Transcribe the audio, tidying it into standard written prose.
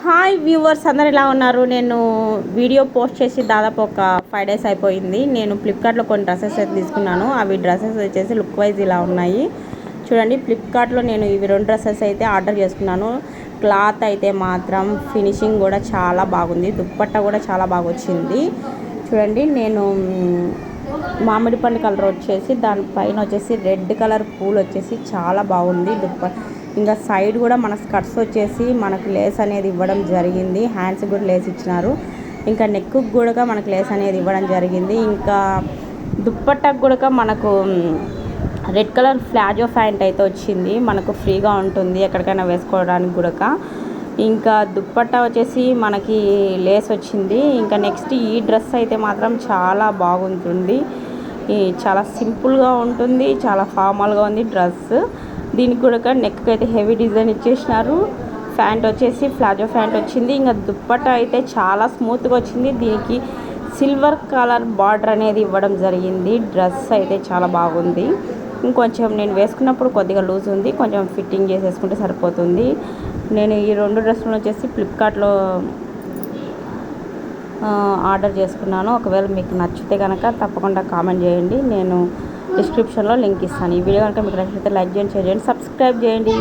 Hi viewers, అందరు ఎలా ఉన్నారు? నేను వీడియో పోస్ట్ చేసి దాదాపు ఒక 5 days అయిపోయింది. నేను ఫ్లిప్కార్ట్లో కొన్ని డ్రెస్సెస్ అయితే తీసుకున్నాను. అవి డ్రెస్సెస్ వచ్చేసి లుక్ వైజ్ ఇలా ఉన్నాయి చూడండి. ఫ్లిప్కార్ట్లో నేను ఇవి 2 డ్రెస్సెస్ అయితే ఆర్డర్ చేసుకున్నాను. క్లాత్ అయితే మాత్రం ఫినిషింగ్ కూడా చాలా బాగుంది. దుప్పట్టా కూడా చాలా బాగా వచ్చింది చూడండి. నేను మామిడి పండు కలర్ వచ్చేసి దానిపైన వచ్చేసి రెడ్ కలర్ పూలు వచ్చేసి చాలా బాగుంది. ఇంకా సైడ్ కూడా మన స్కర్ట్స్ వచ్చేసి మనకు లేస్ అనేది ఇవ్వడం జరిగింది. హ్యాండ్స్ కూడా లేస్ ఇచ్చినారు. ఇంకా నెక్కు కూడా మనకు లేస్ అనేది ఇవ్వడం జరిగింది. ఇంకా దుప్పట్టకు కూడా మనకు రెడ్ కలర్ ప్లాజో ప్యాంట్ అయితే వచ్చింది. మనకు ఫ్రీగా ఉంటుంది ఎక్కడికైనా వేసుకోవడానికి కూడా. ఇంకా దుప్పట్టా వచ్చేసి మనకి లేస్ వచ్చింది. ఇంకా నెక్స్ట్ ఈ డ్రెస్ అయితే మాత్రం చాలా బాగుంటుంది. చాలా సింపుల్గా ఉంటుంది, చాలా ఫార్మల్గా ఉంది డ్రెస్. దీనికి కూడా నెక్ అయితే హెవీ డిజైన్ ఇచ్చేసినారు. ప్యాంట్ వచ్చేసి ప్లాజో ప్యాంట్ వచ్చింది. ఇంకా దుప్పట్టా అయితే చాలా స్మూత్గా వచ్చింది. దీనికి సిల్వర్ కలర్ బార్డర్ అనేది ఇవ్వడం జరిగింది. డ్రెస్ అయితే చాలా బాగుంది. ఇంకొంచెం నేను వేసుకున్నప్పుడు కొద్దిగా లూజ్ ఉంది, కొంచెం ఫిట్టింగ్ చేసేసుకుంటే సరిపోతుంది. నేను ఈ 2 డ్రెస్సులు వచ్చేసి ఫ్లిప్కార్ట్లో ఆర్డర్ చేసుకున్నాను. ఒకవేళ మీకు నచ్చితే కనుక తప్పకుండా కామెంట్ చేయండి. నేను డిస్క్రిప్షన్లో లింక్ ఇస్తాను. ఈ వీడియో కనుక మీకు నచ్చితే లైక్ చేయండి, షేర్ చేయండి, సబ్స్క్రైబ్ చేయండి.